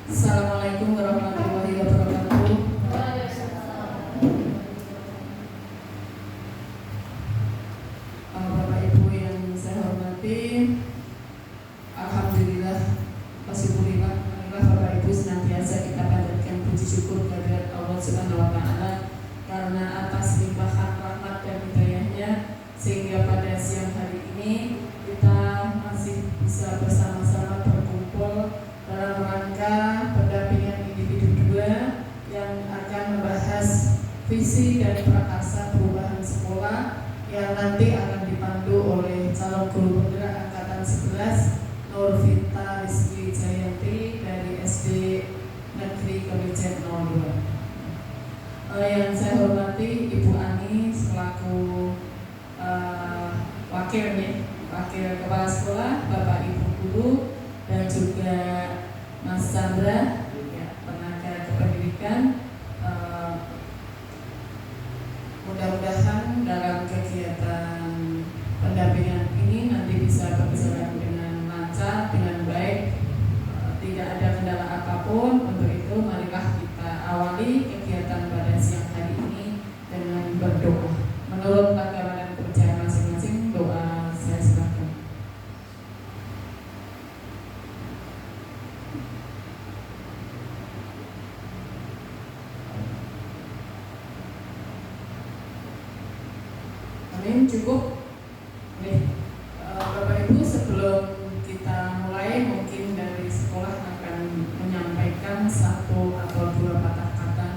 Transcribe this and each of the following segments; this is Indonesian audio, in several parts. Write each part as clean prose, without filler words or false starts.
Assalamualaikum warahmatullahi wabarakatuh. Bapak Ibu yang saya hormati, alhamdulillah wasyukurillah, Bapak Ibu senantiasa kita panjatkan puji syukur kehadirat Allah Subhanahu wa taala karena atas limpahan rahmat dan hidayahnya sehingga pada siang hari ini kita masih bisa bersama-sama berkumpul dalam rangka pendampingan individu 2 yang akan membahas visi dan prakarsa perubahan sekolah yang nanti akan dipandu oleh calon guru penggerak angkatan 11 Nurvita Rizky Jayanti dari SD Negeri Kemijen 02. Yang saya hormati Ibu Ani selaku wakil kepala sekolah, Bapak Ibu guru, dan juga Mas Chandra, tenaga kependidikan. Mudah-mudahan dalam kegiatan pendampingan ini nanti bisa berjalan dengan lancar, dengan baik, tidak ada kendala apapun. Untuk itu marilah kita awali kegiatan pada siang hari ini dengan berdoa. Menurut agama dan kepercayaan masing-masing, doa saya silakan. Amin, cukup. Bapak Ibu, sebelum kita mulai, mungkin dari sekolah akan menyampaikan 1 atau 2 patah kata.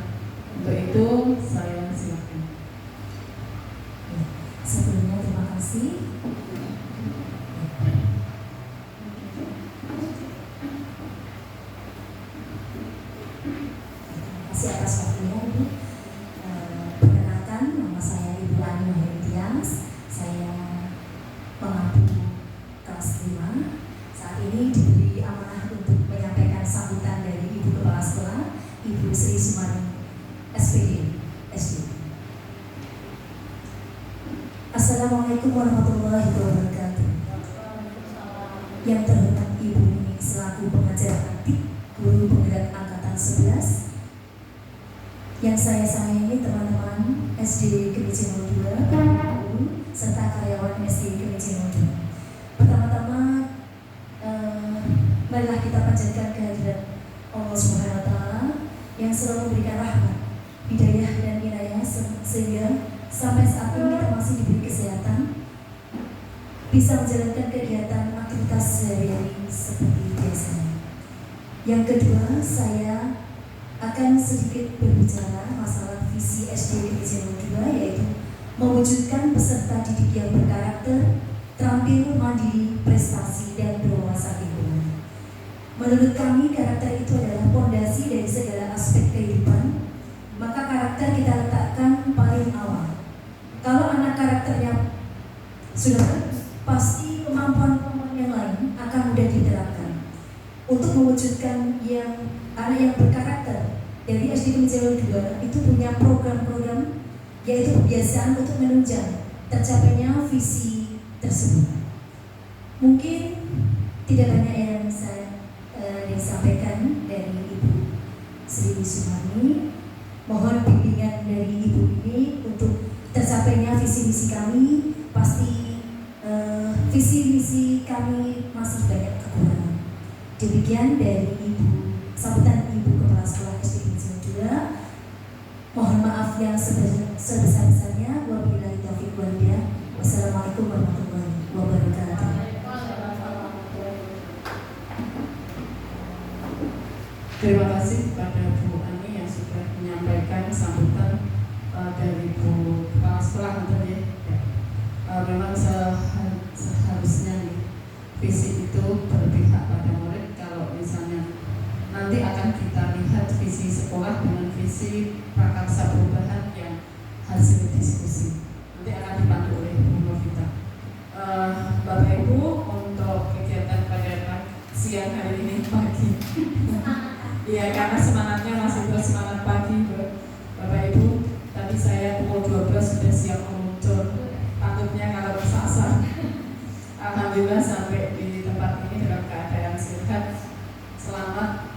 Untuk itu saya silakan. Sebelumnya terima kasih. Terima kasih atas waktunya, Ibu. Perkenalkan, nama saya Ibu Ani Mahendrians. Saya pengabdi kelas 5. Saat ini diberi amanah untuk menyampaikan sambutan dari Ibu Kepala Sekolah, Ibu Sri Sumarni SPD SD. Assalamualaikum warahmatullahi wabarakatuh. Yang terhormat Ibu Nini selaku pengajar aktif guru penggerak angkatan 11. Yang saya sayangi teman-teman SD Kemijen 02, guru, serta karyawan SD Kemijen 02. Pertama-tama, marilah kita panjatkan kehadirat Allah Subhanahu wa taala yang selalu memberikan rahmat, hidayah dan inayah sehingga sampai saat ini kita masih diberi kesehatan, bisa menjalankan kegiatan aktivitas sehari-hari seperti biasanya. Yang kedua, saya akan sedikit berbicara masalah visi SD Divisi 02, yaitu mewujudkan peserta didik yang berkarakter, terampil, mandiri, prestasi, dan berwawasan lingkungan. Menurut kami, karakter itu adalah fondasi dari segala aspek kehidupan, maka karakter kita letakkan paling awal. Kalau anak karakternya sudah bagus, pasti kemampuan-kemampuan yang lain akan mudah diterapkan. Untuk mewujudkan anak yang berkarakter, dari SD Divisi 02 itu punya program-program, yaitu kebiasaan untuk menunjang tercapainya visi tersebut. Mungkin tidak banyak yang saya disampaikan dari Ibu Sri Wisumani. Mohon bimbingan dari Ibu ini untuk tercapainya visi-visi kami. Pasti visi-visi kami masih banyak kekurangan. Demikian dari Ibu, sambutan Ibu Kepala Sekolah SD Divisi 2. Mohon maaf yang sebesar-besarnya. Wabillahi taufiq wal hidayah. Wassalamualaikum warahmatullahi wabarakatuh. Terima kasih kepada Bu Ani yang sudah menyampaikan sambutan dari Bu Kepala Sekolah ya. Memang seharusnya nih, visi itu berpihak pada murid. Kalau misalnya nanti akan kita lihat visi sekolah dengan visi prakarsa perubahan yang hasil diskusi, nanti akan dipandu oleh Bu Novita. Bapak Ibu, untuk kegiatan pada siang hari ini pagi ya, karena semangatnya masih bersemangat pagi Bapak Ibu. Tadi saya pukul 12 sudah siap meluncur, takutnya kalau kesasar. Alhamdulillah sampai di tempat ini dalam keadaan sehat, selamat,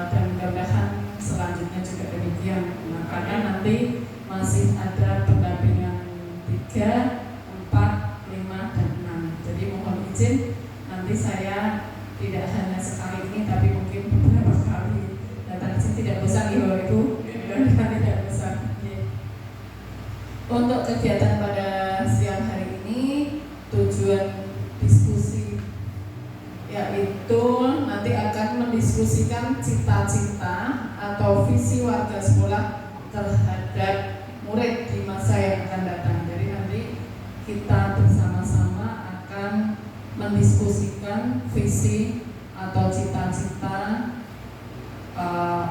dan mudah-mudahan selanjutnya juga demikian. Nah, karena nanti masih ada pendampingan 3, 4, 5, dan 6. Jadi mohon izin, nanti saya tidak hanya sekali ini, tapi mungkin beberapa kali datang sini. Tidak bosan ya Bapak Ibu, tidak bosan. Untuk kegiatan pada siang hari ini, tujuan diskusi yaitu nanti akan mendiskusikan cita-cita atau visi warga sekolah terhadap murid di masa yang akan datang. Jadi nanti kita bersama-sama akan mendiskusikan visi atau cita-cita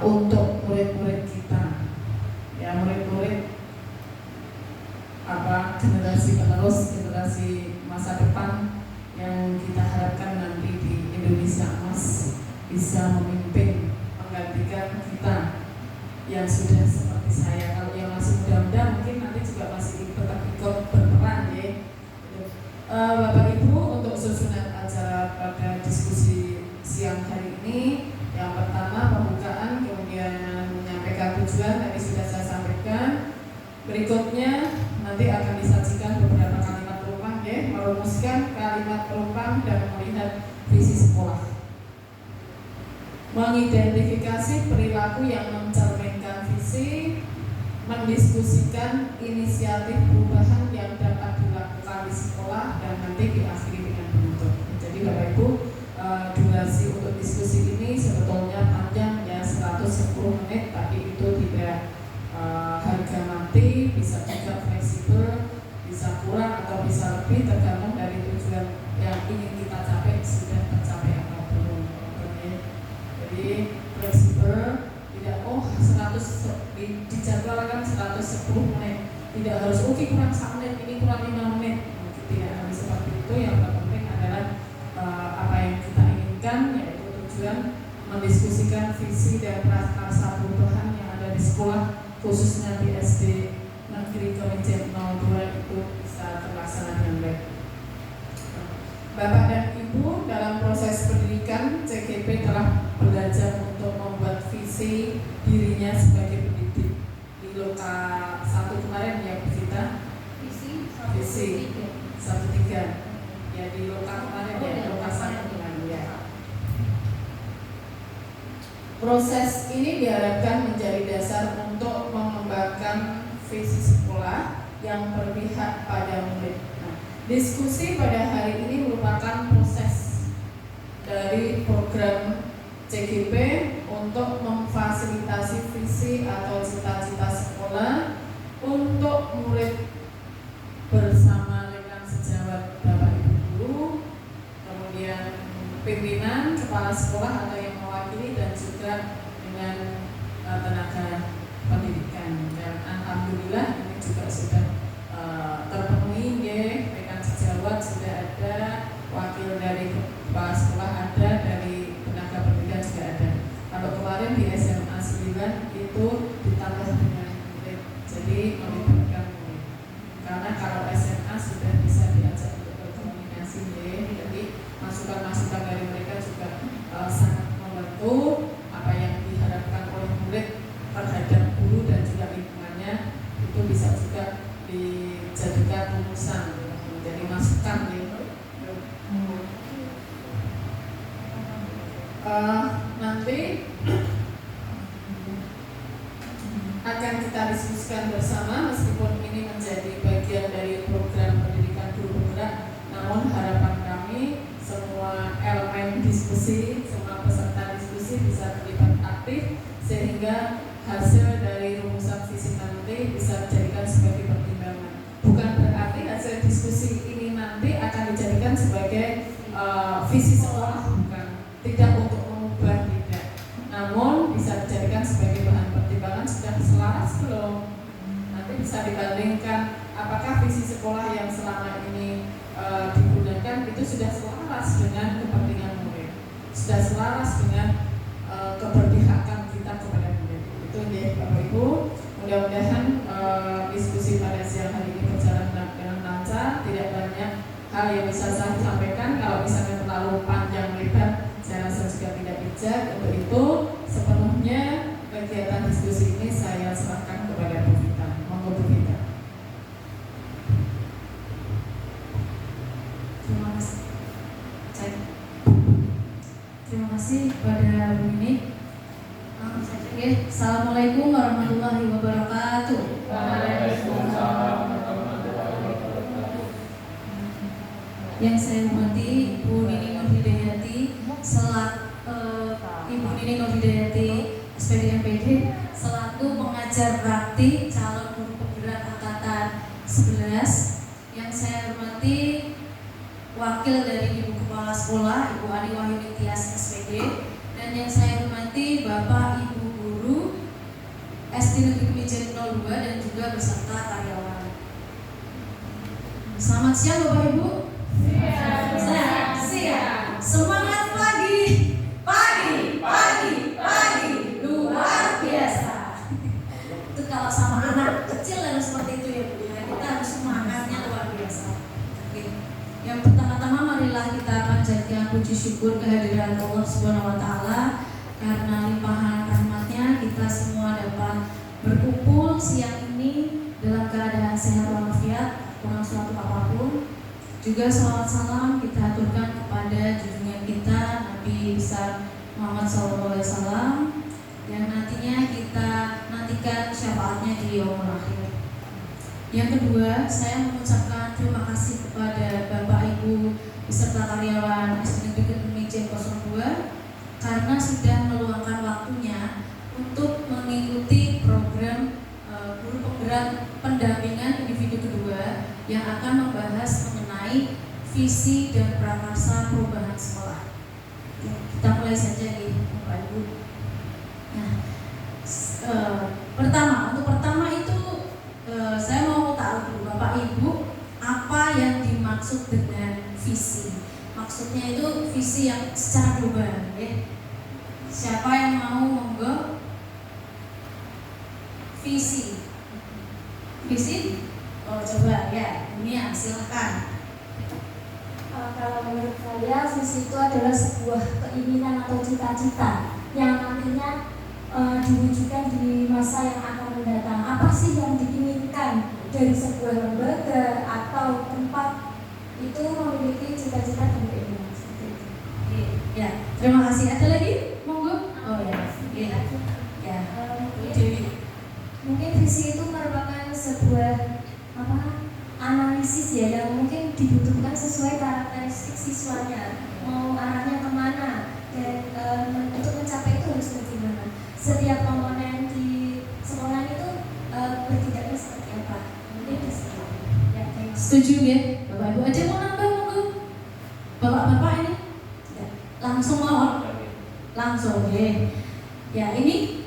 untuk murid-murid kita, ya, murid-murid generasi penerus, generasi masa depan yang kita harapkan nanti di Indonesia Emas bisa memimpin, menggantikan kita yang sudah seperti saya. Kalau yang masih muda-muda mungkin nanti juga masih tetap ikut berperan ya. Bapak Ibu, untuk susunan acara pada diskusi siang hari ini, yang pertama pembukaan, kemudian menyampaikan tujuan tadi sudah saya sampaikan. Berikutnya nanti akan disajikan beberapa kalimat perumpang ya, merumuskan kalimat perumpang dan melihat visi sekolah. Mengidentifikasi perilaku yang mencerminkan visi, mendiskusikan inisiatif perubahan yang dapat dilakukan di sekolah, dan nanti diakhiri dengan penutup. Jadi Bapak Ibu, durasi untuk diskusi ini sebetulnya panjang ya, 110 menit, tapi itu tidak harga mati, bisa juga fleksibel, bisa kurang atau bisa lebih tergantung dari tujuan yang ingin kita capai sudah tercapai atau belum. Jadi fleksibel, tidak 100 dijadwalkan 110 menit, tidak harus kurang 1 menit, ini kurang 5 menit, tidak harus seperti itu. Yang terpenting adalah apa yang kita inginkan, yaitu tujuan mendiskusikan visi dan prakarsa perubahan yang ada di sekolah, khususnya di SD Negeri Kemenjen 02 itu bisa terlaksana dengan baik. Bapak dan Ibu, dalam proses pendidikan, CGP telah belajar untuk membuat visi dirinya sebagai pendidik. Di Loka 1 kemarin ya Bu Vita, visi 1.3 ya, di Loka kemarin ya, Loka 1 kemarin ya. Proses ini diharapkan menjadi dasar untuk mengembangkan visi sekolah yang berpihak pada murid. Nah, diskusi pada hari ini merupakan proses dari program CGP untuk memfasilitasi visi atau cita-cita sekolah untuk murid bersama dengan sejawat Bapak Ibu guru, kemudian pimpinan, kepala sekolah atau yang mewakili, dan juga dengan tenaga pendidikan. Dan alhamdulillah ini juga sudah terpenuhi, rekan sejawat sudah ada, wakil dari kepala sekolah ada, dari tenaga pendidikan juga ada. Kalau kemarin di SMA 9 itu ditambah dengan murid, jadi melibatkan murid. Karena kalau SMA sudah bisa diajak untuk berkomunikasi, jadi masukan-masukan dari mereka juga sangat membantu apa yang diharapkan oleh murid terhadap guru dan juga lingkungannya, itu bisa juga dijadikan rumusan menjadi masukan nanti akan kita diskusikan bersama, meskipun ini menjadi bagian dari program pendidikan guru penggerak, namun harapan kami semua elemen diskusi, semua peserta diskusi bisa terlibat aktif sehingga hasil dari rumusan visi nanti bisa dijadikan sebagai pertimbangan. Bukan berarti hasil diskusi ini nanti akan dijadikan sebagai visi sekolah, bukan, tidak untuk mengubah, tidak, namun bisa dijadikan sebagai bahan pertimbangan. Sudah selaras belum? Nanti bisa dibandingkan apakah visi sekolah yang selama ini digunakan itu sudah selaras dengan kepentingan murid, sudah selaras dengan keberpihakan kita kepada murid. Itu ya Bapak Ibu. Mudah-mudahan diskusi pada siang hari ini berjalan dengan lancar, tidak banyak hal yang bisa saya sampaikan. Kalau misalnya terlalu panjang lebar, saya rasa juga tidak bijak. Untuk itu sepenuhnya kegiatan diskusi ini saya serahkan kepada Bu Vita. Monggo Bu Vita. Terima kasih. Terima kasih kepada Bu Nini. Assalamualaikum warahmatullahi wabarakatuh. Waalaikumsalam warahmatullahi wabarakatuh. Yang saya hormati Bu Nini Nurhidayati, Ibu Nini Nurhidayati SPD MPD, selaku pengajar praktik calon guru penggerak angkatan 11. Yang saya hormati wakil dari Ibu Kepala Sekolah Ibu Ani Wahyuni Tias SPD, dan yang saya hormati Bapak Ibu Guru SD Negeri Kemijen 02 dan juga beserta karyawan. Selamat siang Bapak Ibu. Siang. Semangat pagi. Luar biasa. Itu kalau sama anak kecil yang seperti itu ya Bu, ya, kita harus semangatnya luar biasa. Oke. Yang pertama-tama marilah kita panjatkan puji syukur kehadiran Allah Subhanahu wa taala, karena limpahan rahmatnya kita semua dapat berkumpul siang ini dalam keadaan sehat walafiat, kurang suatu apapun. Juga salawat salam kita aturkan kepada junjungan kita Nabi besar Muhammad SAW, yang nantinya kita nantikan syafaatnya di yaumul akhir. Yang kedua, saya mengucapkan terima kasih kepada Bapak Ibu beserta karyawan SD Negeri Kemijen 02 karena sudah meluangkan waktunya untuk mengikuti program guru penggerak pendampingan individu kedua yang akan membahas mengenai visi dan prakarsa perubahan sekolah. Kita mulai saja nih Bapak Ibu. Nah, pertama itu saya mau tahu dulu Bapak Ibu apa yang dimaksud dengan visi. Maksudnya itu visi yang secara global, ya. Siapa yang mau monggo? Visi. Oh coba ya, ini ya silakan. Kalau menurut saya visi itu adalah sebuah keinginan atau cita-cita yang nantinya diwujudkan di masa yang akan mendatang. Apa sih yang diinginkan dari sebuah lembaga atau tempat itu memiliki cita-cita dan keinginan seperti itu. Ya, terima kasih. Ada lagi? Monggo. Oh ya. Mungkin visi itu merupakan sebuah analisis ya yang mungkin dibutuhkan sesuai karakteristik siswanya, mau arahnya kemana dan untuk mencapai itu harus bagaimana. Setiap komponen di sekolah itu bertindaknya seperti apa? Mungkin di situ. Ya, Setuju ya, Bapak Ibu. Ada mau nambah monggo? Bapak-bapak ini? Ya. Langsung mohon. Langsung ya. Ya ini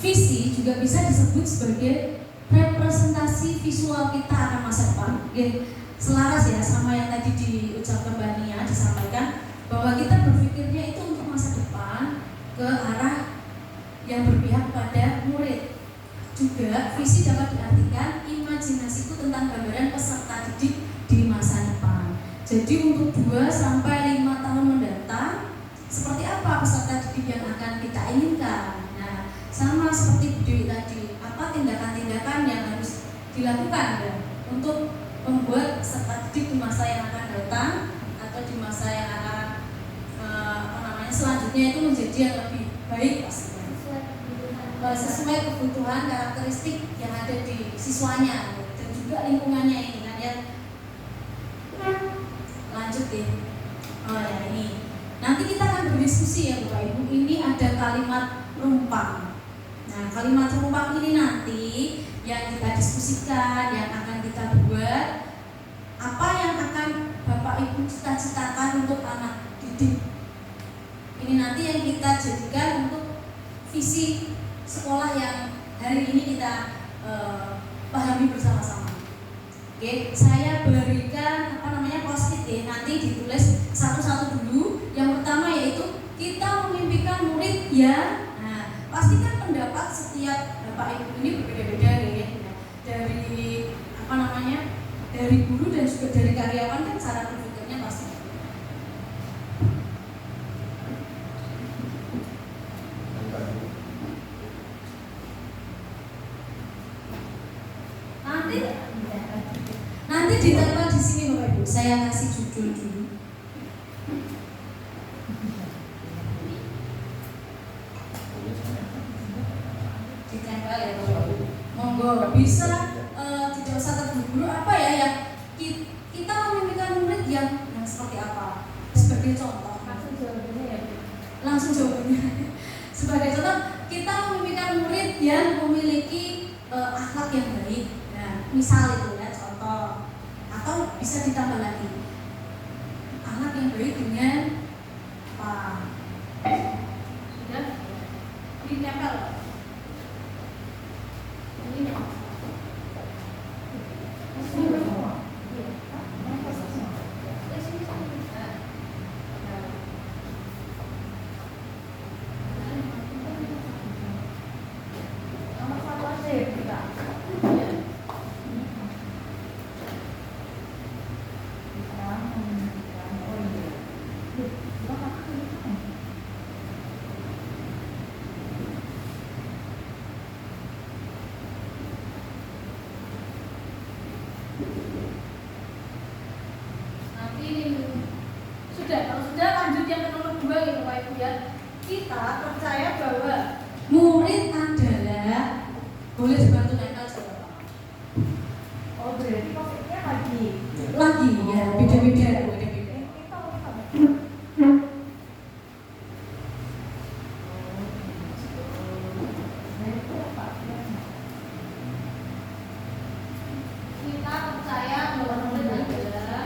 visi juga bisa disebut sebagai representasi visual kita akan masa depan. Oke, selaras ya sama yang tadi diucapkan Mbak Nia, disampaikan bahwa kita berpikirnya itu untuk masa depan ke arah yang berpihak pada murid. Juga visi dapat diartikan imajinasiku tentang gambaran peserta didik di masa depan. Jadi untuk 2 sampai 5 tahun mendatang seperti apa peserta didik yang akan kita inginkan. Nah, sama seperti Bu Dewi tadi, apa tindakan-tindakan yang harus dilakukan ya, untuk membuat peserta didik di masa yang akan datang atau di masa yang akan selanjutnya itu menjadi yang lebih baik pastinya sesuai kebutuhan karakteristik yang ada di siswanya dan juga lingkungannya ini kan ya. Lanjut ya. Oh ya ini. Nanti kita akan berdiskusi ya Bapak Ibu. Ini ada kalimat rumpang. Nah, kalimat rumpang ini nanti yang kita diskusikan, yang akan kita buat, apa yang akan Bapak Ibu cita-citakan untuk anak didik. Ini nanti yang kita jadikan untuk visi sekolah yang hari ini kita pahami bersama-sama. Oke, saya berikan post-it ya, nanti ditulis satu-satu dulu. Yang pertama yaitu kita memimpikan murid yang, nah pastikan pendapat setiap Bapak Ibu ini berbeda-beda ya. Dari dari guru dan juga dari karyawan kan cara berpikirnya pasti. Nanti ditempel di sini Bapak Ibu. Saya kasih judul dulu. Ditempel ya Bapak Ibu. Monggo bisa tidak usah terburu-buru apa ya yang kita memimpikan murid yang seperti apa. Sebagai contoh. Langsung jawabannya. Sebagai contoh kita memimpikan murid yang memiliki akhlak yang baik. Nah, misal itu ya contoh. Atau bisa ditambah lagi anak yang baik dengan apa? Sudah ditempel. Ini kalau sudah lanjut yang ke nomor 2 gitu Pak Ibu ya. Kita percaya bahwa murid adalah, boleh dibantu nempel coba Pak. Oh berarti maksudnya lagi ya beda-beda. Kita percaya bahwa murid adalah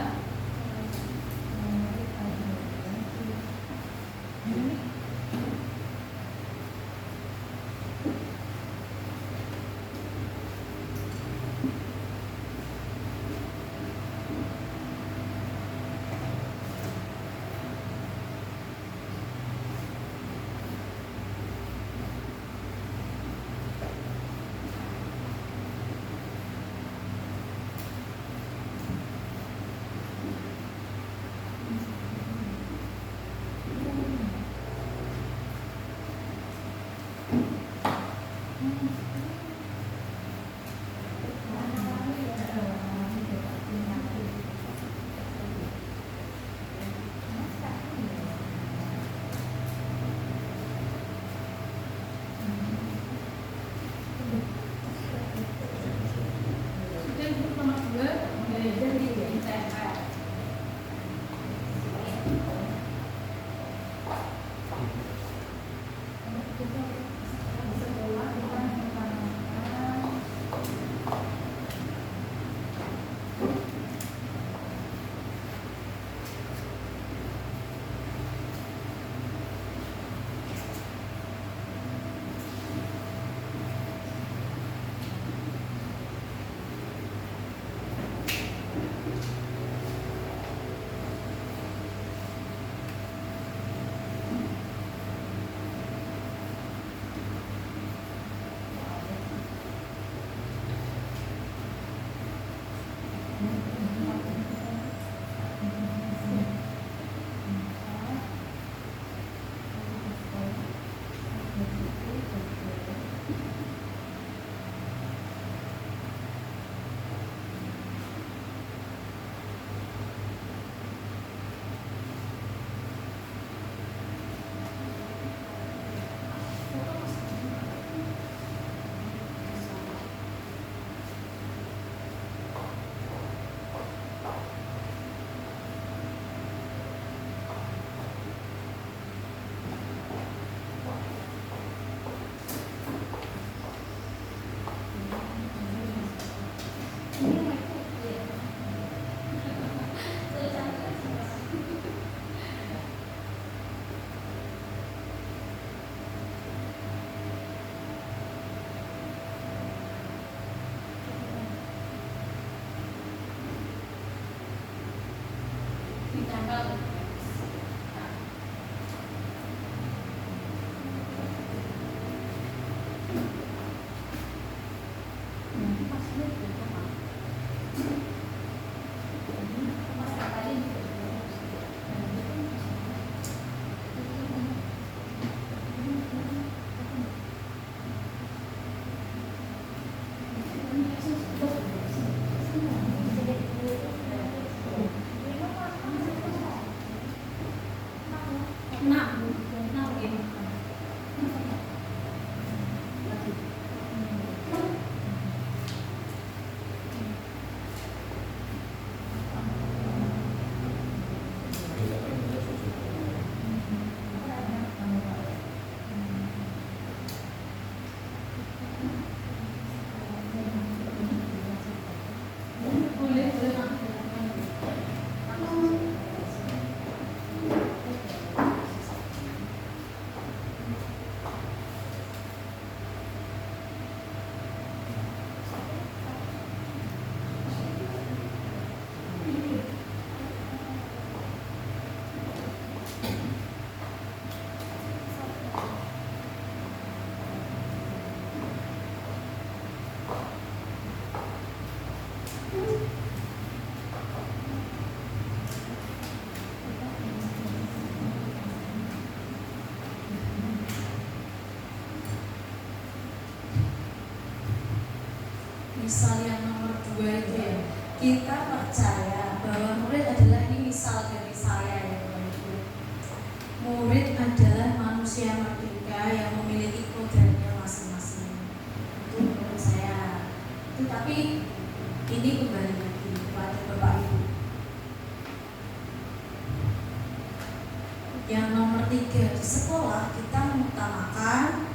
ditempel. Misal yang nomor 2 itu ya, kita percaya bahwa murid adalah, ini misal dari saya ya Bapak Ibu, murid adalah manusia merdeka yang memiliki kodratnya masing-masing. Itu menurut saya. Tetapi ini kembali lagi kepada Bapak Ibu. Yang nomor 3, di sekolah kita mengutamakan,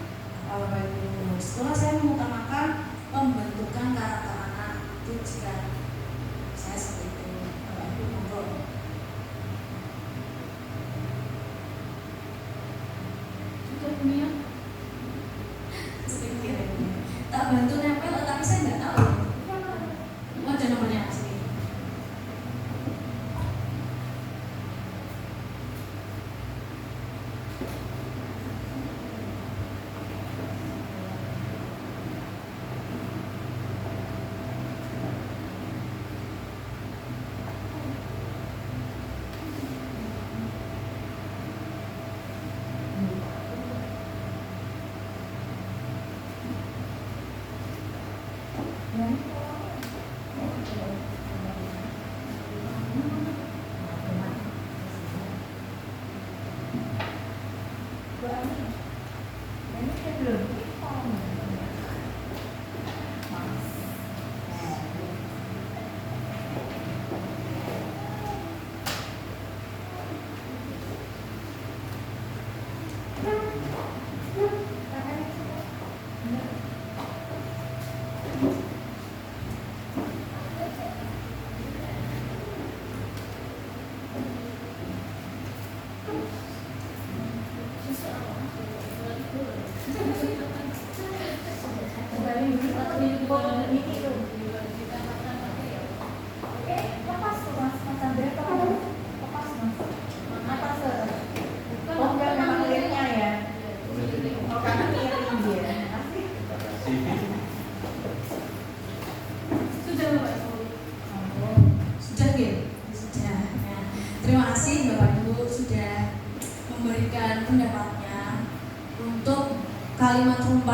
Bapak Ibu, di sekolah saya mengutamakan pembentukan karakter anak. Itu jika saya seperti itu, Bapak Ibu ngobrol. Cukup nih ya, sedikit ya. Tak bantu nempel, tapi saya nggak tahu. Oh, ada nomornya sini.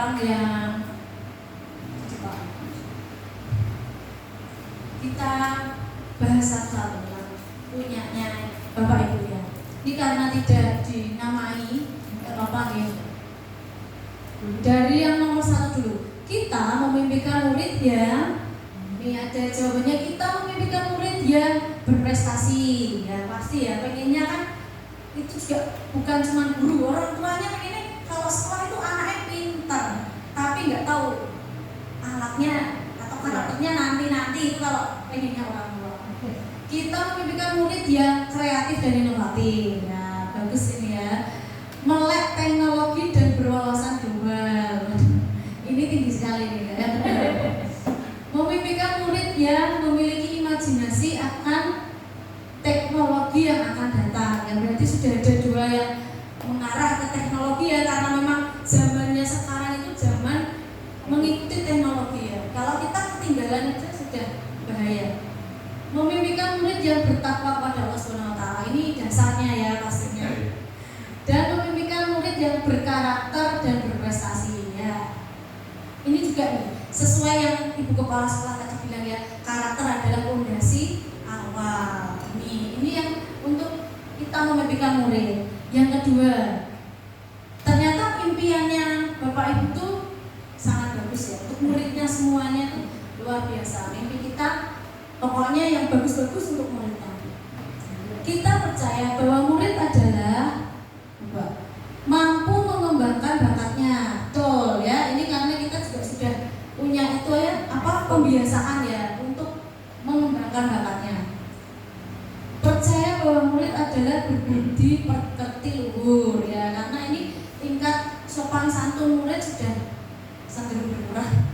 orang yang kita bahasa satu punyanya Bapak Ibu ya. Ini karena tidak dinamai Bapak ya. Dari yang nomor 1 dulu, kita memimpikan murid yang ini ada jawabannya, kita memimpikan murid yang berprestasi ya, pasti ya, pengennya kan itu juga bukan cuma guru, orang tuanya pengennya kalau sekolah itu anaknya pintar, tapi nggak tahu alatnya atau karakternya nanti itu kalau pengennya orang tua. Kita memimpikan murid yang kreatif dan inovatif ya, bagus ini ya, melek teknologi dan berwawasan global. Ini tinggi sekali nih ya. Memimpikan murid yang memiliki imajinasi akan teknologi yang akan datang. Ya berarti sudah ada 2 yang mengarah ke teknologi ya, karena memang zamannya sekarang itu zaman mengikuti teknologi ya. Kalau kita ketinggalan itu sudah bahaya. Memimpikan murid yang bertakwa kepada Allah SWT, ini dasarnya ya pastinya. Dan memimpikan murid yang berkarakter dan berprestasi ya. Ini juga nih, sesuai yang Ibu Kepala Sekolah tadi bilang ya, karakter adalah fondasi awal. Ini yang untuk kita memimpikan murid. Yang kedua, ternyata impiannya Bapak Ibu tuh sangat bagus ya. Untuk muridnya semuanya tuh luar biasa. Mimpi kita pokoknya yang bagus-bagus untuk muridnya. Kita percaya bahwa murid adalah mampu mengembangkan bakatnya, betul ya. Ini karena kita juga sudah punya itu ya, pembiasaan ya untuk mengembangkan bakatnya. Percaya bahwa murid adalah berbudi pekerti luhur ya, karena ini tingkat sopan santun murid sudah cenderung berkurang.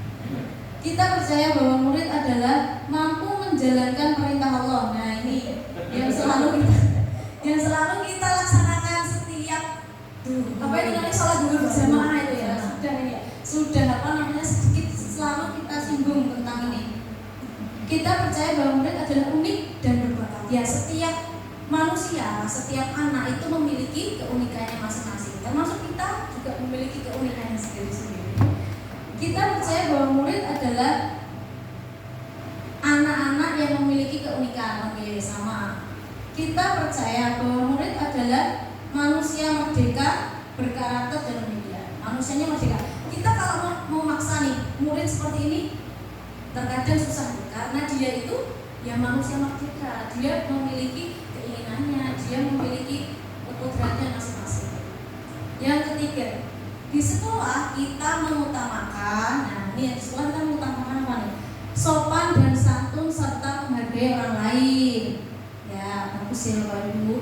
Kita percaya bahwa murid adalah mampu menjalankan perintah Allah. Nah ini yang selalu kita laksanakan setiap apa itu namanya sholat zuhur berjamaah itu ya, sudah sedikit selalu kita singgung tentang ini. Kita percaya bahwa murid adalah unik dan berbakat ya. Setiap manusia, setiap anak itu memiliki keunikannya masing-masing, termasuk kita juga memiliki keunikannya sendiri-sendiri. Kita percaya bahwa murid adalah anak-anak yang memiliki keunikan. Oke, sama. Kita percaya bahwa murid adalah manusia merdeka, berkarakter dan demikian. Manusianya merdeka. Kita kalau mau maksa nih murid seperti ini terkadang susah karena dia itu ya manusia merdeka. Dia memiliki keinginannya, dia memiliki kodratnya masing-masing. Yang ketiga, di sekolah kita mengutamakan, nah ini di sekolah kita mengutamakan apa nih? Sopan dan santun serta menghargai orang lain. Ya, bagus ya Bapak Ibu.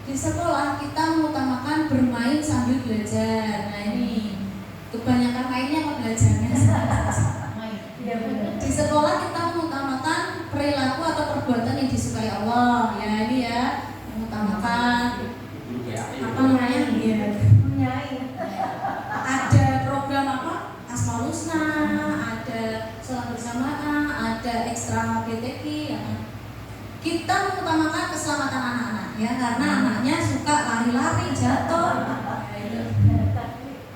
Di sekolah kita mengutamakan bermain sambil belajar. Nah ini kebanyakan mainnya apa belajarnya? Di sekolah kita mengutamakan perilaku atau perbuatan yang disukai Allah. Ya ini ya, mengutamakan apa namanya? Ya. Ada program apa? Asmaul Husna, ada sholat berjamaah, ada ekstra PTQ ya. Kita mengutamakan keselamatan anak-anak ya, karena anaknya suka lari-lari, jatuh.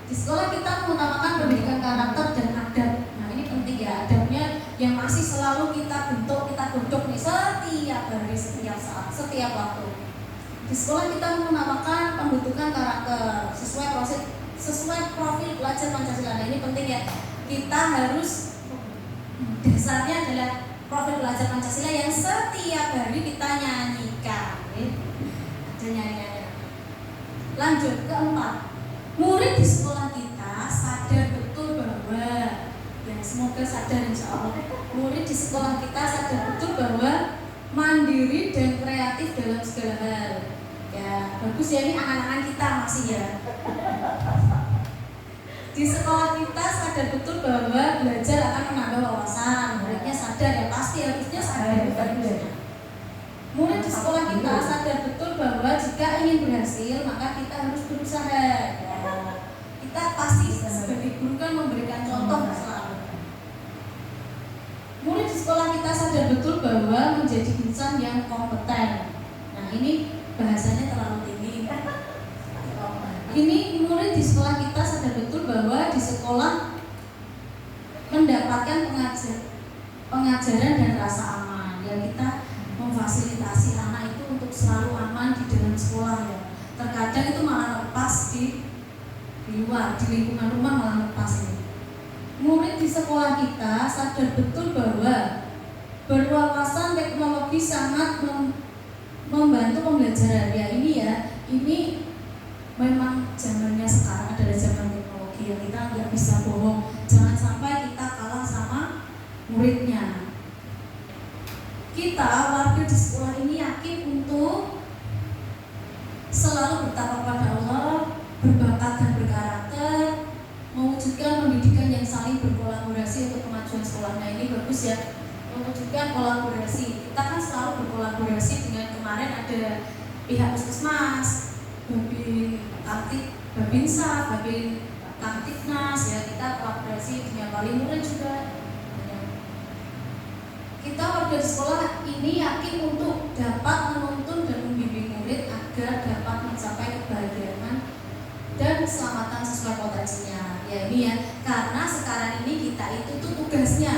Di sekolah kita mengutamakan pendidikan karakter dan adab. Nah ini penting ya, adabnya yang masih selalu kita bentuk, kita godok nih setiap hari, setiap saat, setiap waktu. Di sekolah kita mengutamakan pembentukan karakter sesuai profil pelajar Pancasila. Nah ini penting ya, kita harus dasarnya adalah profil pelajar Pancasila yang setiap hari kita nyanyikan. Ada nyanyi-nyanyi. Lanjut keempat, murid di sekolah kita sadar betul bahwa ya semoga sadar insya Allah, murid di sekolah kita sadar betul bahwa mandiri dan kreatif dalam segala hal. Ya bagus ya, ini anak-anak kita masih ya. Di sekolah kita sadar betul bahwa belajar akan menambah wawasan. Muridnya sadar ya, pasti harusnya sadar. Murid di sekolah kita sadar betul bahwa jika ingin berhasil maka kita harus berusaha. Ya. Kita pasti sebagai guru kan memberikan contoh selalu. Murid di sekolah kita sadar betul bahwa menjadi insan yang kompeten. Nah ini bahasanya terlalu tinggi. ini murid di sekolah kita sadar betul bahwa di sekolah mendapatkan pengajaran dan rasa aman. Ya, kita memfasilitasi anak itu untuk selalu aman di dalam sekolah ya. Terkadang itu malah lepas di luar, di lingkungan rumah malah lepas ini. Murid di sekolah kita sadar betul bahwa berwawasan teknologi sangat membantu pembelajaran ya. Ini memang zamannya sekarang adalah zaman teknologi yang kita nggak bisa bohong. Jangan sampai kita kalah sama muridnya. Kita warga di sekolah ini yakin untuk selalu bertakwa pada Allah, berbakat dan berkarakter, mewujudkan pendidikan yang saling berkolaborasi untuk kemajuan sekolah. Nah ini bagus ya, mewujudkan kolaborasi. Kita kan selalu berkolaborasi dengan kemarin ada pihak puskesmas, Babinsa, Kamtibnas ya, kita kolaborasi dengan wali murid juga. Kita warga di sekolah ini yakin untuk dapat menuntun dan membimbing murid agar dapat mencapai kebahagiaan dan keselamatan sesuai potensinya. Ya ini ya, karena sekarang ini kita itu tuh tugasnya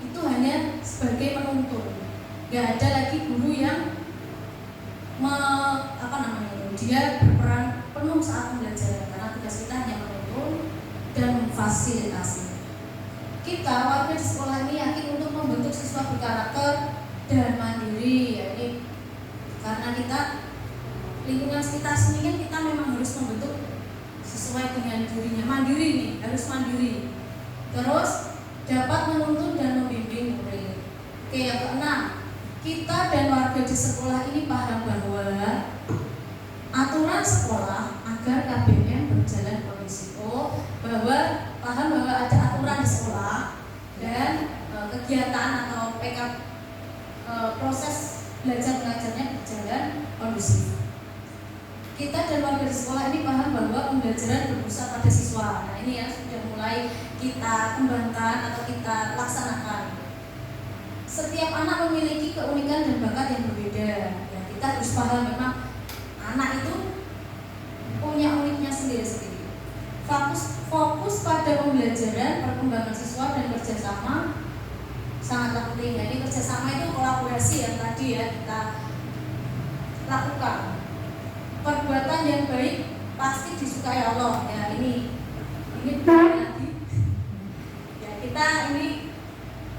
itu hanya sebagai penuntun. Gak ada lagi guru yang dia berperan penuh saat pembelajaran, karena tugas kita hanya menuntun dan memfasilitasi. Kita warga di sekolah ini yakin untuk membentuk siswa berkarakter dan mandiri ya, ini karena kita lingkungan sekitar sini kan kita memang harus membentuk sesuai dengan dirinya, mandiri nih, harus mandiri. Terus dapat menuntun dan membimbing murid. Oke, yang keenam, kita dan warga di sekolah ini paham bahwa aturan sekolah agar KBM berjalan kondusif. Bahwa paham bahwa ada aturan di sekolah dan kegiatan atau proses belajar mengajarnya berjalan kondusif. Kita dan warga di sekolah ini paham bahwa pembelajaran berpusat pada siswa. Nah ini ya sudah mulai kita kembangkan atau kita laksanakan. Setiap anak memiliki keunikan dan bakat yang berbeda. Ya, kita harus paham memang anak itu punya uniknya sendiri-sendiri. Fokus pada pembelajaran, perkembangan siswa dan kerjasama sangatlah penting. Jadi kerjasama itu kolaborasi yang tadi ya kita lakukan. Perbuatan yang baik pasti disukai Allah. Ya ini lagi. Ya kita ini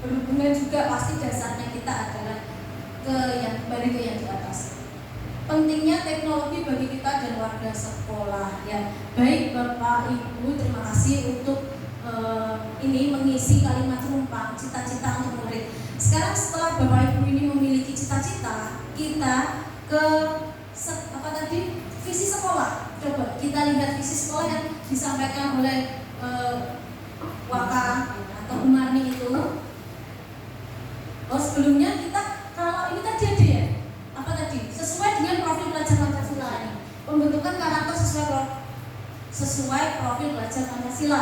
berhubungan juga pasti dasarnya kita adalah kembali ke yang di atas. Pentingnya teknologi bagi kita dan warga sekolah ya. Baik Bapak Ibu, terima kasih untuk ini mengisi kalimat rumpang cita-cita untuk murid. Sekarang setelah Bapak Ibu ini memiliki cita-cita, kita ke visi sekolah. Coba kita lihat visi sekolah yang disampaikan oleh Waka atau Umarni itu. Sebelumnya kita kalau ini tadi ada ya, sesuai dengan profil pelajar Pancasila ini, pembentukan karakter sesuai profil pelajar Pancasila.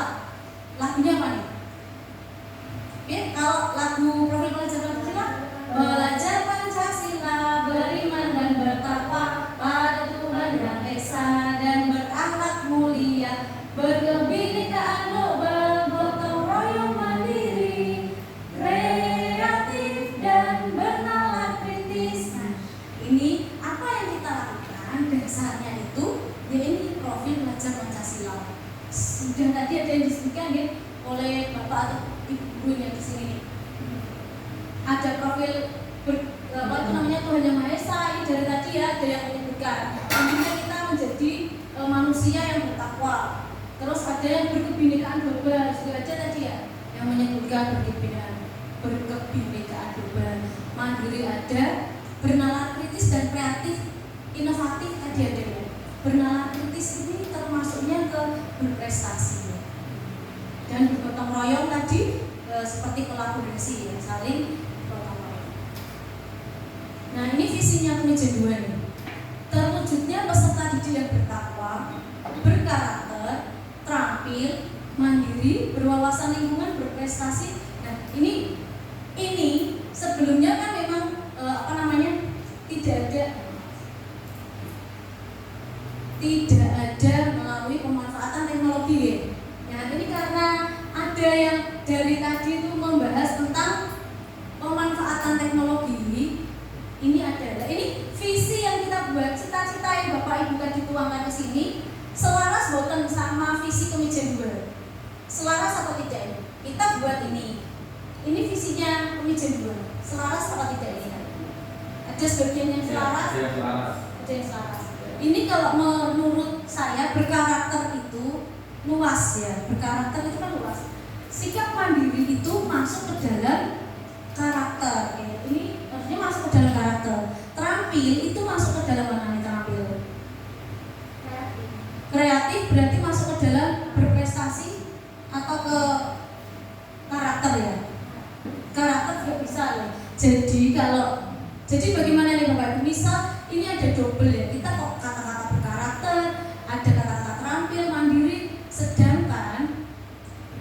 Lagunya apa nih? Ya, kalau lagu profil pelajar Pancasila, belajar Pancasila, beriman dan bertakwa pada Tuhan yang Esa dan berakhlak mulia, berkebinekaan global, gotong royong mandiri, kreatif dan bernalar kritis. Nah, ini apa yang kita lakukan dasarnya itu ya ini profil pelajar Pancasila. Sudah tadi ada yang disebutkan ya oleh Bapak atau Ibu yang di sini nih. Ada profil Tuhan Yang Maha Esa, ini dari tadi ya ada yang menyebutkan. Intinya kita menjadi manusia yang bertakwa. Terus ada yang berkebinekaan global, sudah aja tadi ya yang menyebutkan berkebinekaan global. Mandiri ada, bernalar kritis dan kreatif, inovatif tadi ada ya. Bernalar kritis ini termasuknya ke berprestasi dan bergotong royong tadi seperti kolaborasi ya, saling gotong royong. Nah ini visinya kemeja 2 nih. Terwujudnya peserta didik yang bertakwa, berkarakter, terampil, mandiri, berwawasan lingkungan, berprestasi. Nah ini sebelumnya kan memang tidak ada Kemijen 2 selaras apa tidak ini? Ada sebagian yang selaras, Iya, selaras. ada yang selaras. Ini kalau menurut saya berkarakter itu luas ya, berkarakter itu kan luas. Sikap mandiri itu masuk ke dalam karakter. Ya. Ini artinya masuk ke dalam karakter. Terampil itu masuk ke dalam mana nih terampil? Kreatif berarti masuk ke dalam berprestasi atau ke karakter ya? Karakter juga bisa ya. Jadi bagaimana nih Bapak Ibu? Misal ini ada double ya. Kita kok kata-kata berkarakter, ada kata-kata terampil, mandiri, sedangkan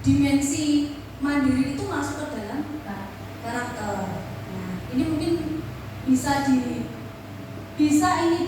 dimensi mandiri itu masuk ke dalam karakter. Nah, ini mungkin bisa ini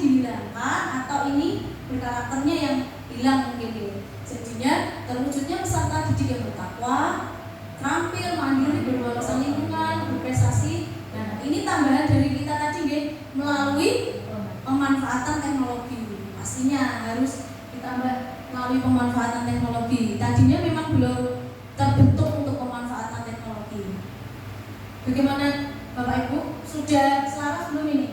dihilangkan atau ini berkarakternya yang hilang mungkin ya. Jadinya terwujudnya peserta didik yang bertakwa, terampil, mandiri, berwawasan lingkungan, berprestasi. Nah, ini tambahan dari kita tadi ya, melalui pemanfaatan teknologi. Pastinya harus ditambah melalui pemanfaatan teknologi. Tadinya memang belum terbentuk untuk pemanfaatan teknologi. Bagaimana Bapak Ibu? Sudah selaras belum ini?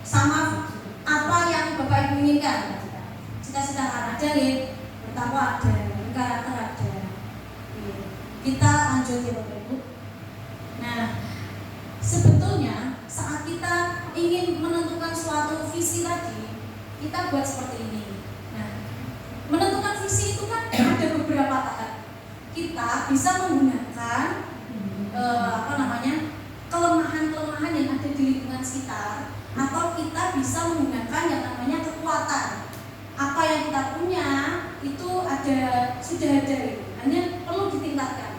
Sama apa yang Bapak Ibu inginkan? Cita-cita ada ya, bertakwa ada, karakter ada. Kita lanjut ya Bapak Ibu. Nah, sebetulnya saat kita ingin menentukan suatu visi tadi, kita buat seperti ini. Nah, menentukan visi itu kan ada beberapa tahap. Kita bisa menggunakan kelemahan-kelemahan yang ada di lingkungan sekitar, atau kita bisa menggunakan yang namanya kekuatan. Apa yang kita punya itu sudah ada, hanya perlu ditingkatkan.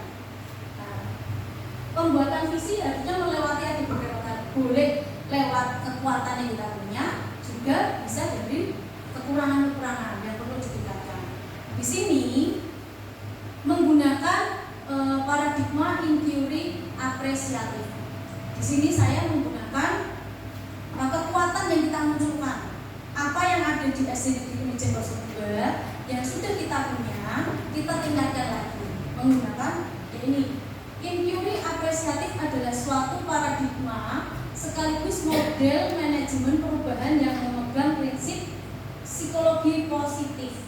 Nah, pembuatan visi artinya melewati ada beberapa tahap. Boleh lewat kekuatan yang kita punya, juga bisa dari kekurangan-kekurangan yang perlu ditingkatkan. Di sini menggunakan paradigma inquiry apresiatif. Di sini saya menggunakan kekuatan yang kita munculkan. Apa yang ada di SDG Kemijen 02 yang sudah kita punya, kita tingkatkan lagi menggunakan ini. Inquiry apresiatif adalah suatu paradigma sekaligus model manajemen perubahan yang memegang prinsip psikologi positif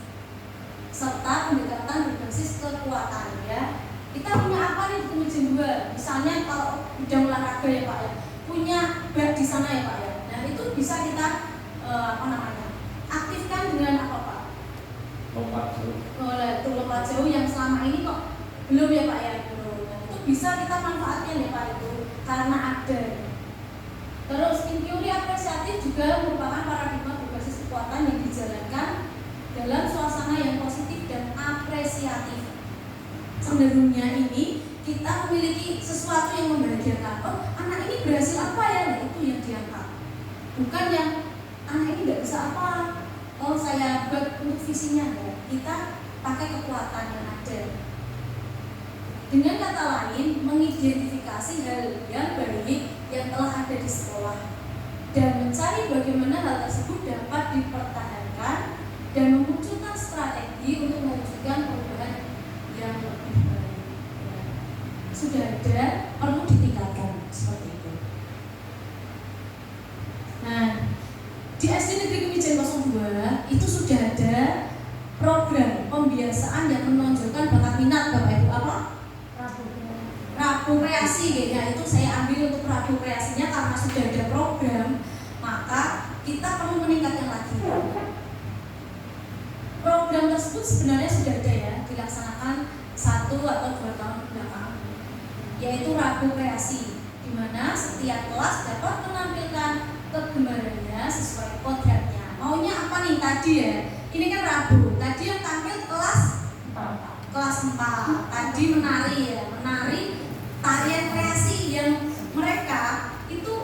serta pendekatan berbasis kekuatan ya. Kita punya apa nih di Kemijen 2? Misalnya kalau bidang olahraga ya Pak ya, punya bak di sana ya Pak ya. Nah itu bisa kita aktifkan dengan apa Pak? Lompat jauh. Itu lompat jauh yang selama ini kok belum ya Pak ya, belum. Nah, itu bisa kita manfaatkan ya Pak itu karena ada. Terus inquiry apresiatif juga merupakan paradigma berbasis kekuatan yang dijalankan dalam suasana yang positif dan apresiatif. Cenderungnya ini kita memiliki sesuatu yang membahagiakan. Oh, anak ini berhasil apa ya? Nah, itu yang diangkat. Bukan yang anak ini tidak bisa apa. Oh, saya buat untuk visinya ya. Kita pakai kekuatan yang ada. Dengan kata lain, mengidentifikasi hal yang baik yang telah ada di sekolah dan mencari bagaimana hal tersebut dapat dipertahankan dan memunculkan strategi untuk mewujudkan perubahan yang lebih baik. Sudah ada, perlu ditingkatkan seperti itu. Nah, di SD Negeri Kemijen 02 itu sudah ada program pembiasaan yang menonjolkan bakat minat Bapak Ibu apa? Rabu kreasi ya, itu saya ambil untuk Rabu kreasinya karena sudah ada program, maka kita perlu meningkatkan lagi. Program tersebut sebenarnya sudah ada ya, dilaksanakan 1 atau 2 tahun belakang, yaitu Rabu kreasi, di mana setiap kelas dapat menampilkan kegemarannya sesuai kodratnya. Maunya apa nih tadi ya? Ini kan Rabu, tadi yang tampil kelas 4 tadi menari ya, menari tarian kreasi yang mereka itu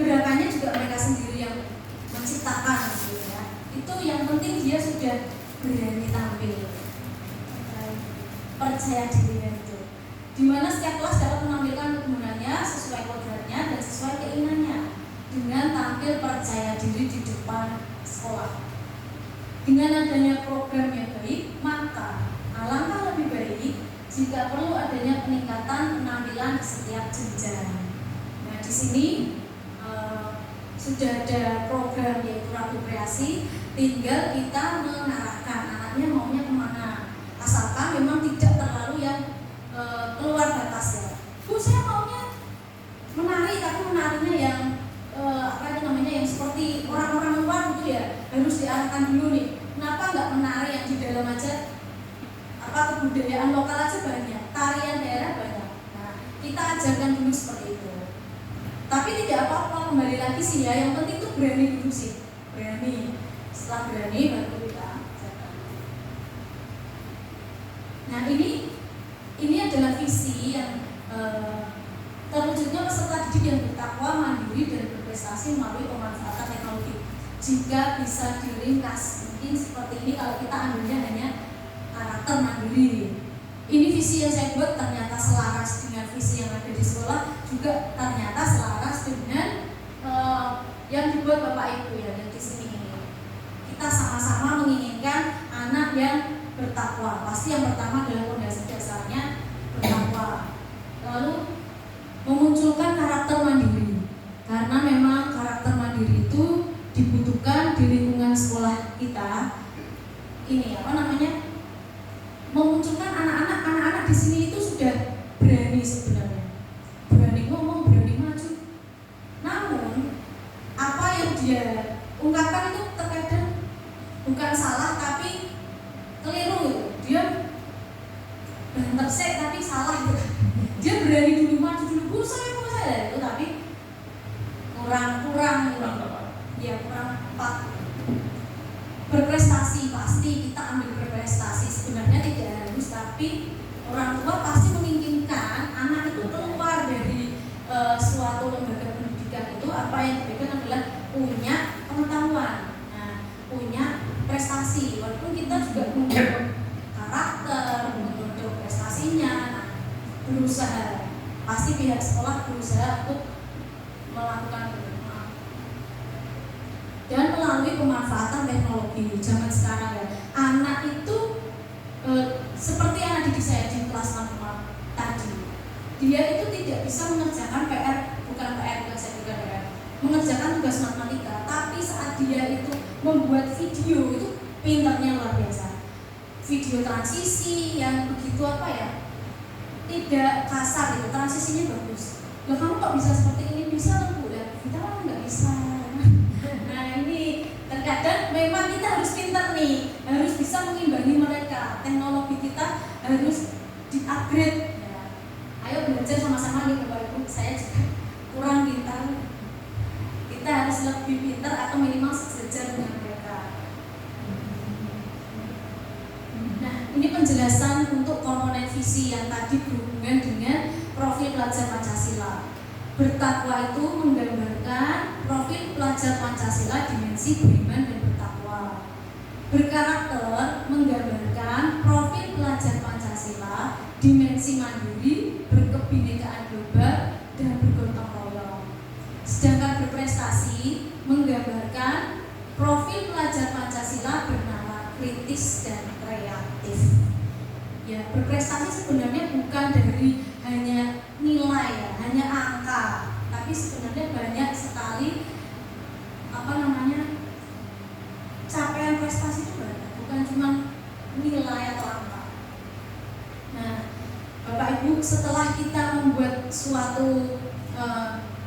gerakannya juga mereka sendiri yang menciptakan gitu ya. Itu yang penting dia sudah berani tampil, percaya dirinya itu. Dimana setiap kelas dapat menampilkan kegemarannya sesuai kodratnya dan sesuai keinginannya dengan tampil percaya diri di depan sekolah. Dengan adanya program yang baik, maka alangkah lebih baik jika perlu adanya peningkatan penampilan di setiap jenjang. Nah di sini sudah ada program yaitu Rabu Kreasi, tinggal kita mengarahkan anaknya maunya kemana, asalkan memang tidak terlalu yang keluar batas ya. Bu, saya maunya menari tapi menarinya yang yang seperti orang-orang luar gitu ya, harus diarahkan dulu nih. Kenapa nggak menari yang di dalam aja? Kebudayaan lokal aja banyak, tarian daerah banyak. Nah, kita ajarkan dulu seperti itu. Tapi tidak apa-apa, kembali lagi sih ya, yang penting itu berani dulu sih, berani. Setelah berani baru kita ajarkan. Nah ini adalah visi yang terwujudnya peserta didik yang bertakwa, mandiri dan berprestasi melalui pemanfaatan teknologi. Jika bisa diringkas, mungkin seperti ini kalau kita ambilnya hanya karakter mandiri. Ini visi yang saya buat ternyata selaras dengan visi yang ada di sekolah, juga ternyata selaras dengan yang dibuat Bapak Ibu ya yang di sini ini. Kita sama-sama menginginkan anak yang bertakwa. Pasti yang pertama adalah fondasi dasarnya bertakwa. Lalu memunculkan karakter mandiri, karena memang karakter mandiri itu dibutuhkan di lingkungan sekolah kita. Ini memunculkan anak-anak di sini itu sudah berani sebenarnya, berani ngomong, berani maju. Namun apa yang dia ungkapkan itu terkadang bukan salah tapi keliru gitu. Dia banter sek tapi salah gitu. Dia berani dulu maju dulu, saya itu tapi kurang berprestasi. Pasti kita ambil berprestasi, sebenarnya tidak harus, tapi orang tua pasti menginginkan anak itu keluar dari suatu lembaga pendidikan itu apa yang diberikan adalah punya pengetahuan, punya prestasi. Walaupun kita juga punya karakter, membentuk prestasinya, berusaha. Pasti pihak sekolah berusaha untuk melakukan dan melalui pemanfaatan teknologi zaman sekarang ya. Anak itu seperti anak didik saya di kelas 6 tadi, dia itu tidak bisa mengerjakan mengerjakan tugas matematika, tapi saat dia itu membuat video itu pintarnya luar biasa. Video transisi yang begitu tidak kasar gitu, transisinya bagus. Loh, kamu kok bisa seperti ini? Bisa loh Bu, kita kan nggak bisa. Nah ini terkadang memang kita harus pintar nih, harus bisa mengimbangi mereka. Teknologi kita harus di-upgrade ya. Ayo belajar sama-sama nih Bapak Ibu, saya juga kurang pintar. Kita harus lebih pintar atau minimal sejajar dengan mereka. Nah ini penjelasan untuk komponen visi yang tadi berhubungan dengan profil pelajar Pancasila. Bertakwa itu menggambarkan profil pelajar Pancasila dimensi beriman dan bertakwa. Berkarakter menggambarkan profil pelajar Pancasila dimensi mandiri, berkebinekaan global, dan bergotong royong. Sedangkan berprestasi menggambarkan profil pelajar Pancasila bernama kritis dan kreatif. Ya, berprestasi sebenarnya bukan dari hanya nilai ya, hanya angka, tapi sebenarnya banyak sekali capaian prestasi itu banyak, bukan cuma nilai atau angka. Nah, Bapak Ibu, setelah kita membuat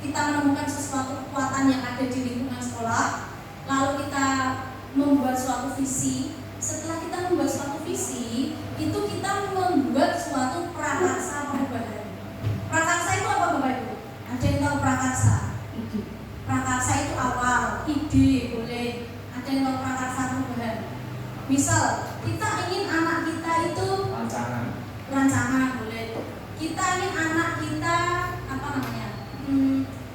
kita menemukan sesuatu kekuatan yang ada di lingkungan sekolah, lalu kita membuat suatu visi. Setelah kita membuat suatu visi, itu kita membuat suatu prakarsa perubahan. Prakarsa itu apa Bapak Ibu? Ada yang tahu prakarsa? Prakarsa itu awal, ide boleh. Ada yang tahu prakarsa perubahan? Misal, kita ingin anak kita itu rancangan boleh. Kita ingin anak kita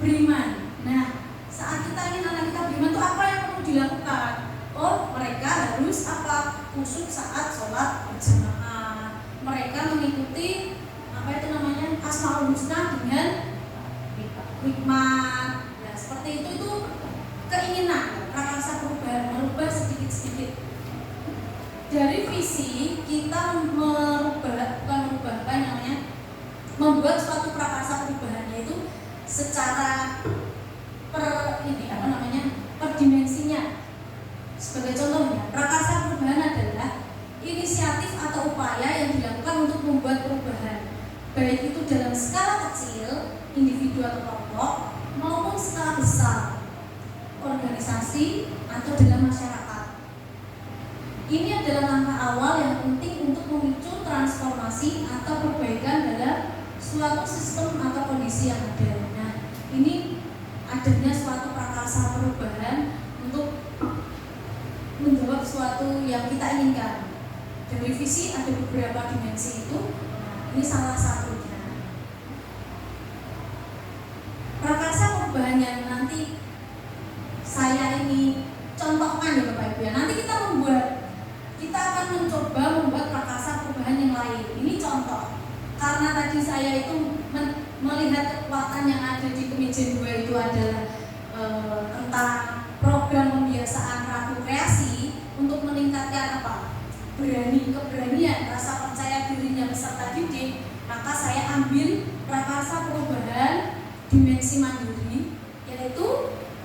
beriman. Nah, saat kita ingin anak kita beriman itu apa yang perlu dilakukan? Oh, mereka harus khusyuk saat sholat berjamaah. Mereka mengikuti Asmaul Husna dengan hikmat. Nah, seperti itu keinginan prakarsa perubahan, merubah sedikit-sedikit. Dari visi kita membuat suatu prakarsa perubahan, yaitu secara per dimensinya. Sebagai contohnya, prakarsa perubahan adalah inisiatif atau upaya yang dilakukan untuk membuat perubahan, baik itu dalam skala kecil, individu atau kelompok, maupun skala besar, organisasi atau dalam masyarakat. Ini adalah langkah awal yang penting untuk memicu transformasi atau perbaikan dalam suatu sistem atau kondisi yang ada. Nah, ini adanya suatu prakarsa perubahan untuk menjawab sesuatu yang kita inginkan. Dari visi ada beberapa dimensi itu. Nah, ini salah satunya. Prakarsa perubahan yang nanti saya ini contohkan ya Bapak Ibu ya. Nanti kita akan mencoba membuat prakarsa perubahan yang lain. Ini contoh. Karena tadi saya itu melihat kekuatan yang ada di Kemijen 2 itu adalah tentang program pembiasaan ragu kreasi untuk meningkatkan keberanian, rasa percaya dirinya peserta didik, maka saya ambil prakarsa perubahan dimensi mandiri, yaitu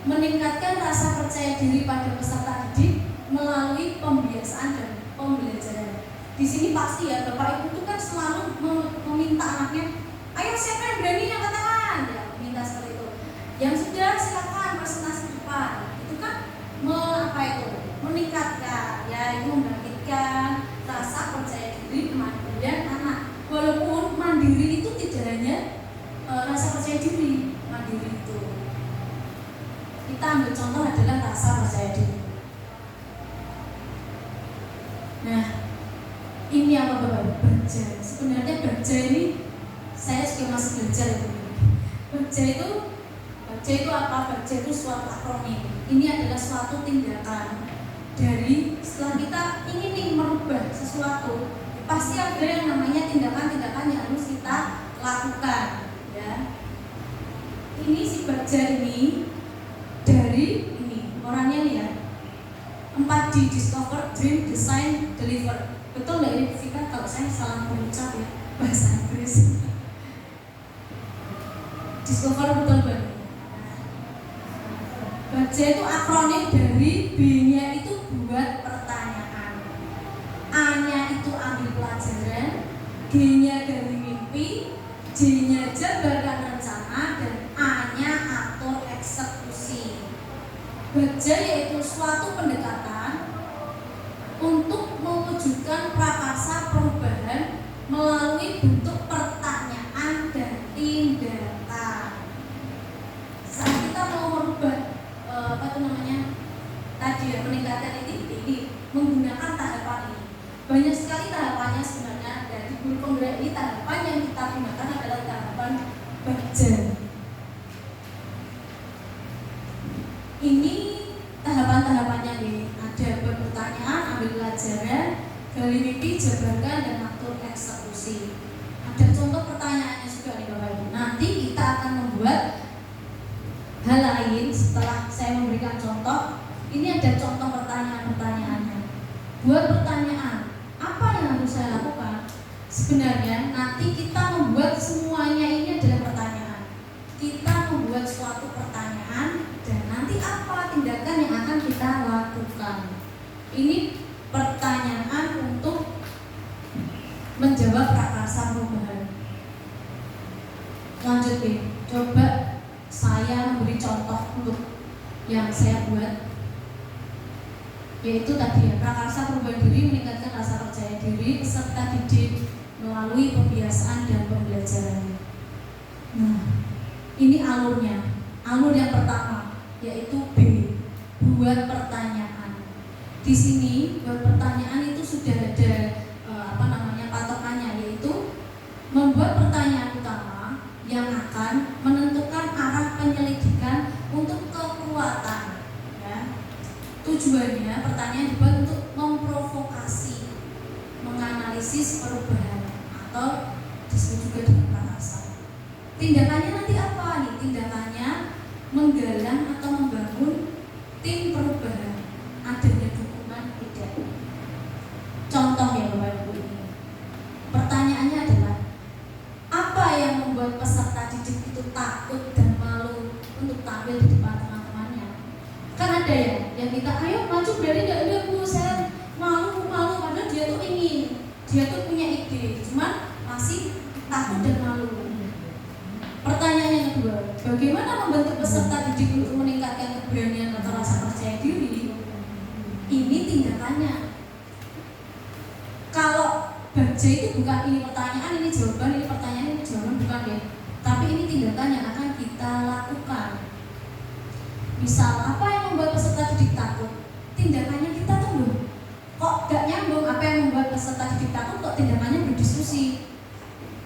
meningkatkan rasa percaya diri pada peserta didik melalui pembiasaan dan pembelajaran. Di sini pasti ya Bapak Ibu itu kan selalu meminta anaknya, ayo siapa yang berani angkat tangan, ya minta seperti itu. Yang sudah silakan presentasi depan. Itu kan meningkatkan, ya itu membangkitkan rasa percaya diri kemandirian anak. Walaupun mandiri itu tidak hanya rasa percaya diri, mandiri itu. Kita ambil contoh adalah rasa percaya diri. Nah, ini apa Bapak? Baja. Sebenarnya baja ini saya juga masih belajar itu. Baja itu apa? Baja itu suatu akronim. Ini adalah suatu tindakan dari setelah kita ingin nih merubah sesuatu, pasti ada yang namanya tindakan-tindakan yang harus kita lakukan. Ya, ini si baja ini dari ini orangnya nih ya. 4D, discover, dream, design, deliver. Betul nggak ini Vika? Kalau saya salah mengucap ya bahasa Inggris. Discover betul banget. Baja itu akronim dari B-nya itu buat pertanyaan, A-nya itu ambil pelajaran, G-nya dari mimpi, J-nya jabarkan rencana, dan A-nya atur eksekusi. Baja yaitu suatu pendekatan untuk mewujudkan prakarsa perubahan melalui bentuk pertanyaan dan tindakan. Saat kita mau merubah tadi ya, meningkatkan ini menggunakan tahapan ini. Banyak sekali tahapannya sebenarnya, dan di guru penggerak ini tahapan yang kita gunakan adalah tahapan baja. Ini tahapan-tahapannya nih, ada berpertanyaan, ambil pelajaran, gali mimpi, jabarkan, dan atur eksekusi. Ada contoh pertanyaannya juga nih Bapak Ibu. Nanti kita akan membuat hal lain setelah saya memberikan contoh. Ini ada contoh pertanyaan-pertanyaannya. Buat pertanyaan, apa yang harus saya lakukan? Sebenarnya nanti kita membuat semuanya ini adalah pertanyaan. Kita membuat suatu pertanyaan dan nanti apa tindakan yang akan kita lakukan. Ini pertanyaan untuk menjawab prakarsa perubahan. Lanjut nih, coba saya memberi contoh untuk yang saya buat, yaitu tadi ya, prakarsa perubahan diri meningkatkan rasa percaya diri peserta didik melalui pembiasaan dan pembelajaran. Nah, ini alurnya. Alur yang pertama yaitu B, buat pertanyaan. Di sini buat pertanyaan itu sudah ada patokannya, yaitu membuat pertanyaan utama yang akan menentukan arah penyelidikan untuk kekuatan. Ya. Tujuannya pertanyaan dibuat untuk memprovokasi, menganalisis perubahan, atau disebut juga dengan prakarsa. Tindakannya nanti apa nih? Tindakannya menggalang atau membangun tim perubahan. Adanya dukungan tidak. Contoh ya Bapak Ibu ini. Pertanyaannya adalah, apa yang membuat peserta didik itu takut dan tampil di depan teman-temannya. Kan ada ya yang kita ayo maju berani, nggak ada Bu, saya malu padahal dia tuh ingin, dia tuh punya ide, cuman masih takut dan malu. Pertanyaan yang kedua, bagaimana membentuk peserta didik untuk meningkatkan keberanian atau rasa percaya diri? Ini tindakannya. Kalau baca itu bukan ini pertanyaan, ini jawaban, ini pertanyaan, ini jawaban, bukan ya. Tapi ini tindakan yang akan kita lakukan. Misal, apa yang membuat peserta didik takut? Tindakannya kita tuh loh. Kok gak nyambung apa yang membuat peserta didik takut, kok tindakannya berdiskusi?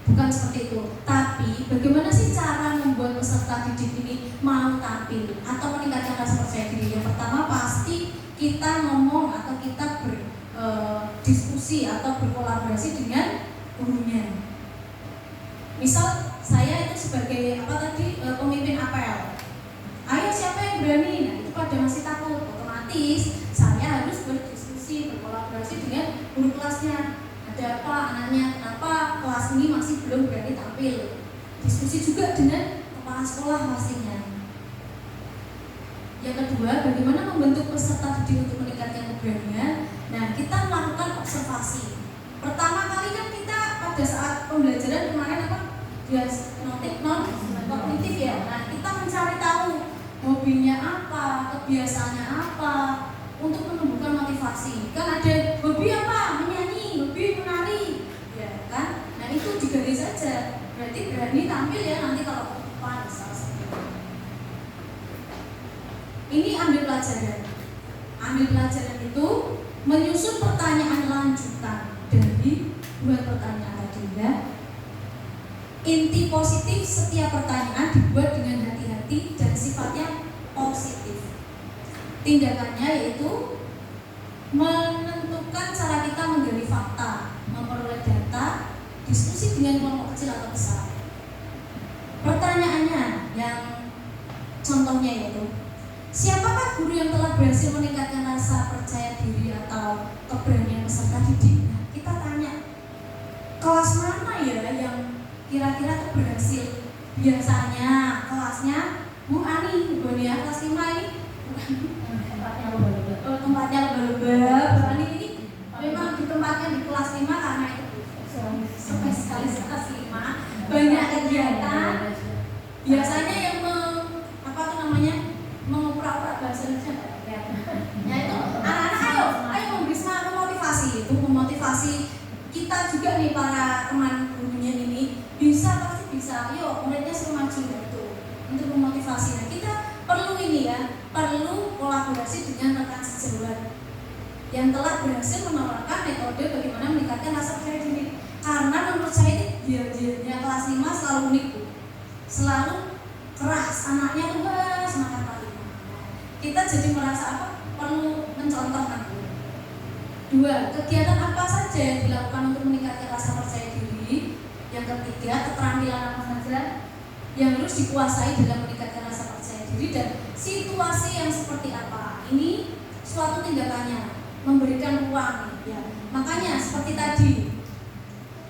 Bukan seperti itu. Tapi bagaimana sih cara membuat peserta didik ini mau tampil atau meningkatkan rasa percaya diri? Yang pertama pasti kita ngomong atau kita berdiskusi atau berkolaborasi dengan gurunya. Misal saya itu sebagai pemimpin apel. Ayo siapa yang berani? Nah itu pada masih takut. Otomatis saya harus berdiskusi, berkolaborasi dengan guru kelasnya. Ada apa anaknya, kenapa kelas ini masih belum berani tampil? Diskusi juga dengan kepala sekolah pastinya. Yang kedua, bagaimana membentuk peserta didik untuk meningkatkan keberanian? Nah, kita melakukan observasi. Pertama kali kan kita pada saat pembelajaran kemarin non kognitif ya. Nah, kita mencari tahu hobinya apa, kebiasaannya apa, untuk menumbuhkan motivasi. Kan ada hobi apa? Menyanyi, hobi menari, ya kan? Nah itu digaris saja. Berarti berani tampil ya nanti kalau depan salah satu. Ini ambil pelajaran. Ambil pelajaran itu menyusun pertanyaan lanjutan dari dua pertanyaan tadi ya. Inti positif setiap pertanyaan dibuat dengan hati-hati dan sifatnya positif. Tindakannya yaitu menentukan cara kita menggali fakta, memperoleh data, diskusi dengan kelompok kecil atau besar. Pertanyaannya yang contohnya yaitu, siapakah guru yang telah berhasil meningkatkan rasa percaya diri atau keberanian peserta didik? Nah, kita tanya, kelas mana ya yang kira-kira tuh berhasil? Biasanya kelasnya Bu Ani, Bu Ani kelas 5 ini tempatnya lomba-lomba. Bu Ani ini memang ditempatkan di kelas 5 karena itu spesialis kelas 5, banyak kegiatan. Biasanya yang mengukur-ukur bahasa Indonesia ya itu anak-anak ayo memberi semangat, memotivasi kita juga nih para teman gurunya ini pasti bisa, yuk muridnya suruh maju itu untuk memotivasi. Nah kita perlu ini ya, perlu kolaborasi dengan rekan sejawat yang telah berhasil menawarkan metode bagaimana meningkatkan rasa percaya diri. Karena menurut saya dia kelas 5 selalu unik Bu, selalu keras, anaknya tuh semangat kali. Kita jadi merasa perlu mencontohkan. 2. Kegiatan apa saja yang dilakukan untuk meningkatkan rasa percaya diri? Yang ketiga, keterampilan apa saja yang harus dikuasai dalam meningkatkan rasa percaya diri dan situasi yang seperti apa? Ini suatu tindakannya, memberikan ruang ya. Makanya seperti tadi,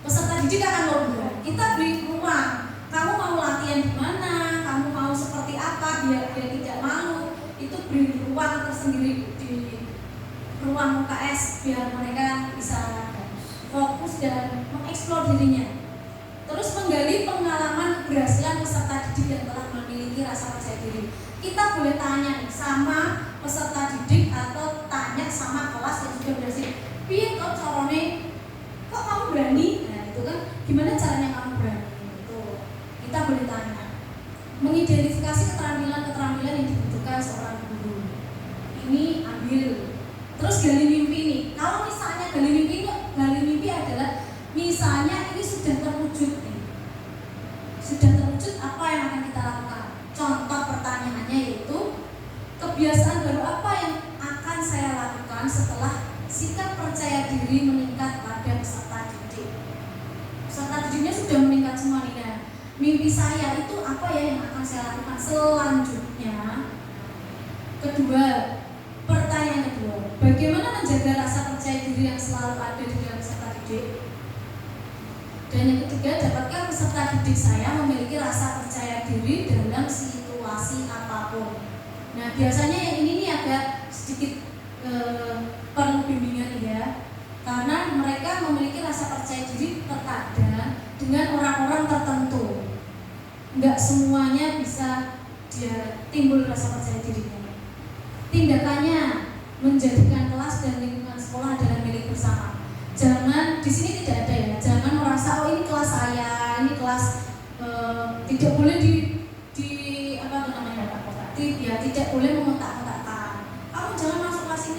peserta didik akan lomba, kita beri ruang. Kamu mau latihan di mana? Kamu mau seperti apa biar tidak malu? Itu beri ruang tersendiri di ruang UKS biar mereka bisa fokus dan mengeksplor dirinya. Terus menggali pengalaman keberhasilan peserta didik yang telah memiliki rasa percaya diri. Kita boleh tanya nih sama peserta didik atau tanya sama kelas yang sudah berhasil. Piye kok carane? Kok kamu berani? Nah itu kan gimana caranya kamu berani? Itu kita boleh tanya. Mengidentifikasi keterampilan yang dibutuhkan seorang guru. Ini ambil. Terus gali mimpi nih. Kalau misalnya gali mimpi adalah misalnya ini sudah terwujud nih. Sudah terwujud, apa yang akan kita lakukan? Contoh pertanyaannya yaitu kebiasaan baru apa yang akan saya lakukan setelah sikap percaya diri meningkat pada peserta didik. Peserta didiknya sudah meningkat semua nih. Nah, mimpi saya itu apa ya yang akan saya lakukan selanjutnya? Kedua, pertanyaan kedua, bagaimana menjaga rasa percaya diri yang selalu ada di dalam peserta didik? Dan yang ketiga, dapatkah peserta didik saya memiliki rasa percaya diri dalam situasi apapun? Nah biasanya yang ini nih agak sedikit perlu bimbingan ya, karena mereka memiliki rasa percaya diri terkadang dengan orang-orang tertentu. Enggak semuanya bisa dia timbul rasa percaya dirinya. Tindakannya menjadikan kelas dan lingkungan sekolah adalah milik bersama. Jangan di sini tidak ada ya. Jangan merasa oh ini kelas saya, ini kelas tidak boleh di apa namanya? Tidak boleh mengotak-otakkan. Kamu jangan masuk kelas ini